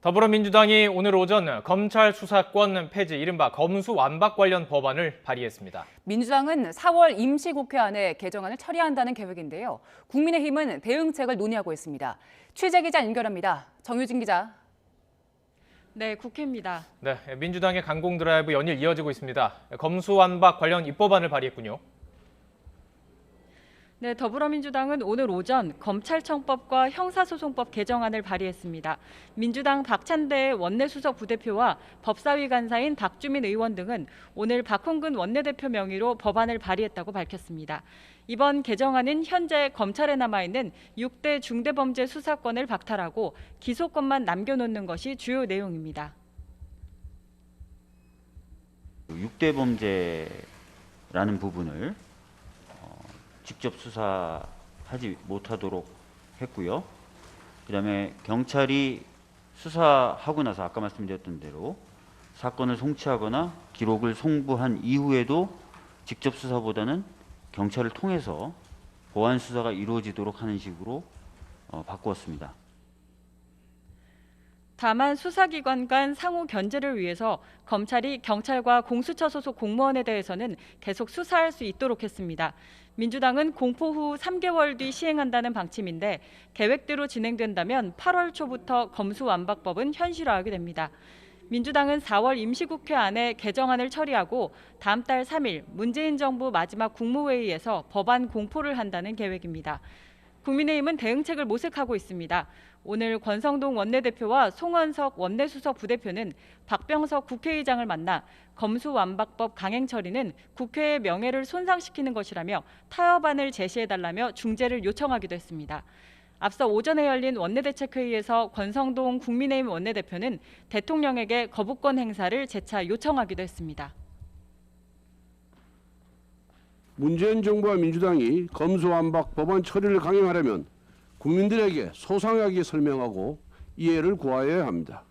더불어민주당이 오늘 오전 검찰 수사권 폐지, 이른바 검수완박 관련 법안을 발의했습니다. 민주당은 4월 임시국회 안에 개정안을 처리한다는 계획인데요. 국민의힘은 대응책을 논의하고 있습니다. 취재기자 연결합니다. 정유진 기자. 네, 국회입니다. 네, 민주당의 강공 드라이브 연일 이어지고 있습니다. 검수완박 관련 입법안을 발의했군요. 네, 더불어민주당은 오늘 오전 검찰청법과 형사소송법 개정안을 발의했습니다. 민주당 박찬대 원내수석 부대표와 법사위 간사인 박주민 의원 등은 오늘 박홍근 원내대표 명의로 법안을 발의했다고 밝혔습니다. 이번 개정안은 현재 검찰에 남아있는 6대 중대범죄 수사권을 박탈하고 기소권만 남겨놓는 것이 주요 내용입니다. 6대 범죄라는 부분을 직접 수사하지 못하도록 했고요. 그다음에 경찰이 수사하고 나서 아까 말씀드렸던 대로 사건을 송치하거나 기록을 송부한 이후에도 직접 수사보다는 경찰을 통해서 보완 수사가 이루어지도록 하는 식으로 바꾸었습니다. 다만 수사기관 간 상호 견제를 위해서 검찰이 경찰과 공수처 소속 공무원에 대해서는 계속 수사할 수 있도록 했습니다. 민주당은 공포 후 3개월 뒤 시행한다는 방침인데 계획대로 진행된다면 8월 초부터 검수완박법은 현실화하게 됩니다. 민주당은 4월 임시국회 안에 개정안을 처리하고 다음 달 3일 문재인 정부 마지막 국무회의에서 법안 공포를 한다는 계획입니다. 국민의힘은 대응책을 모색하고 있습니다. 오늘 권성동 원내대표와 송원석 원내수석 부대표는 박병석 국회의장을 만나 검수완박법 강행 처리는 국회의 명예를 손상시키는 것이라며 타협안을 제시해달라며 중재를 요청하기도 했습니다. 앞서 오전에 열린 원내대책회의에서 권성동 국민의힘 원내대표는 대통령에게 거부권 행사를 재차 요청하기도 했습니다. 문재인 정부와 민주당이 검수완박 법안 처리를 강행하려면 국민들에게 소상하게 설명하고 이해를 구하여야 합니다.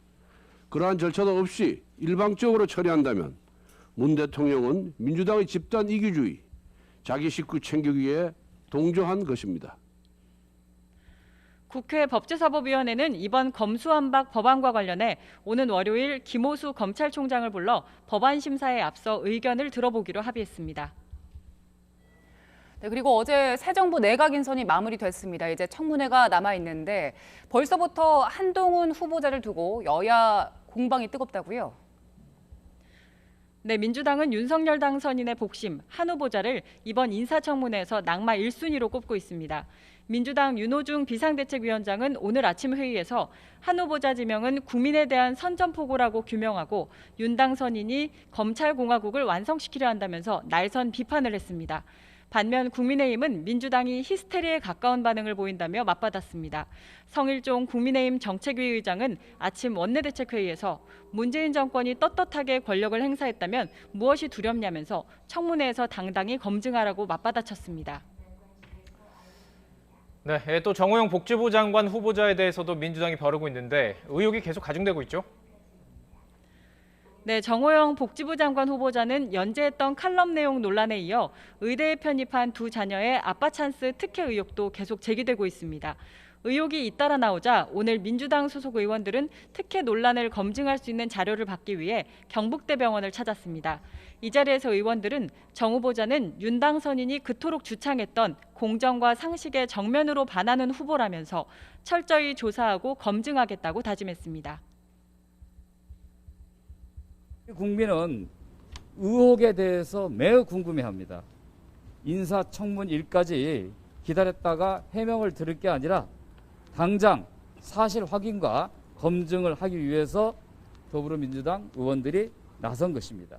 그러한 절차도 없이 일방적으로 처리한다면 문 대통령은 민주당의 집단 이기주의, 자기 식구 챙기기에 동조한 것입니다. 국회 법제사법위원회는 이번 검수완박 법안과 관련해 오는 월요일 김호수 검찰총장을 불러 법안 심사에 앞서 의견을 들어보기로 합의했습니다. 네, 그리고 어제 새 정부 내각 인선이 마무리됐습니다. 이제 청문회가 남아있는데 벌써부터 한동훈 후보자를 두고 여야 공방이 뜨겁다고요? 네, 민주당은 윤석열 당선인의 복심 한 후보자를 이번 인사청문회에서 낙마 1순위로 꼽고 있습니다. 민주당 윤호중 비상대책위원장은 오늘 아침 회의에서 한 후보자 지명은 국민에 대한 선전포고라고 규명하고 윤 당선인이 검찰공화국을 완성시키려 한다면서 날선 비판을 했습니다. 반면 국민의힘은 민주당이 히스테리에 가까운 반응을 보인다며 맞받았습니다. 성일종 국민의힘 정책위 의장은 아침 원내대책회의에서 문재인 정권이 떳떳하게 권력을 행사했다면 무엇이 두렵냐면서 청문회에서 당당히 검증하라고 맞받아쳤습니다. 네, 또 정호영 복지부 장관 후보자에 대해서도 민주당이 벼르고 있는데 의혹이 계속 가중되고 있죠? 네, 정호영 복지부 장관 후보자는 연재했던 칼럼 내용 논란에 이어 의대에 편입한 두 자녀의 아빠 찬스 특혜 의혹도 계속 제기되고 있습니다. 의혹이 잇따라 나오자 오늘 민주당 소속 의원들은 특혜 논란을 검증할 수 있는 자료를 받기 위해 경북대병원을 찾았습니다. 이 자리에서 의원들은 정 후보자는 윤 당선인이 그토록 주창했던 공정과 상식에 정면으로 반하는 후보라면서 철저히 조사하고 검증하겠다고 다짐했습니다. 국민은 의혹에 대해서 매우 궁금해합니다. 인사청문일까지 기다렸다가 해명을 들을 게 아니라 당장 사실 확인과 검증을 하기 위해서 더불어민주당 의원들이 나선 것입니다.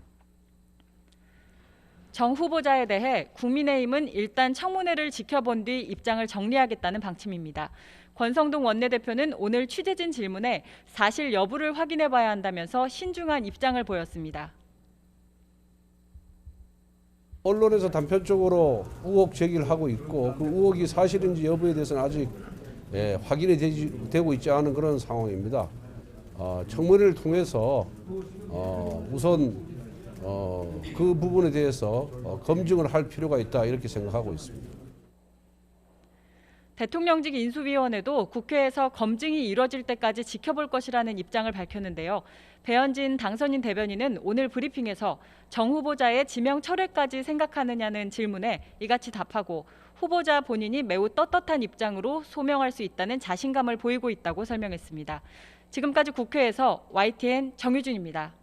정 후보자에 대해 국민의힘은 일단 청문회를 지켜본 뒤 입장을 정리하겠다는 방침입니다. 권성동 원내대표는 오늘 취재진 질문에 사실 여부를 확인해봐야 한다면서 신중한 입장을 보였습니다. 언론에서 단편적으로 의혹 제기를 하고 있고 그 의혹이 사실인지 여부에 대해서는 아직 확인이 되고 있지 않은 그런 상황입니다. 청문회를 통해서 우선 그 부분에 대해서 검증을 할 필요가 있다 이렇게 생각하고 있습니다. 대통령직 인수위원회도 국회에서 검증이 이뤄질 때까지 지켜볼 것이라는 입장을 밝혔는데요. 배현진 당선인 대변인은 오늘 브리핑에서 정 후보자의 지명 철회까지 생각하느냐는 질문에 이같이 답하고 후보자 본인이 매우 떳떳한 입장으로 소명할 수 있다는 자신감을 보이고 있다고 설명했습니다. 지금까지 국회에서 YTN 정유준입니다.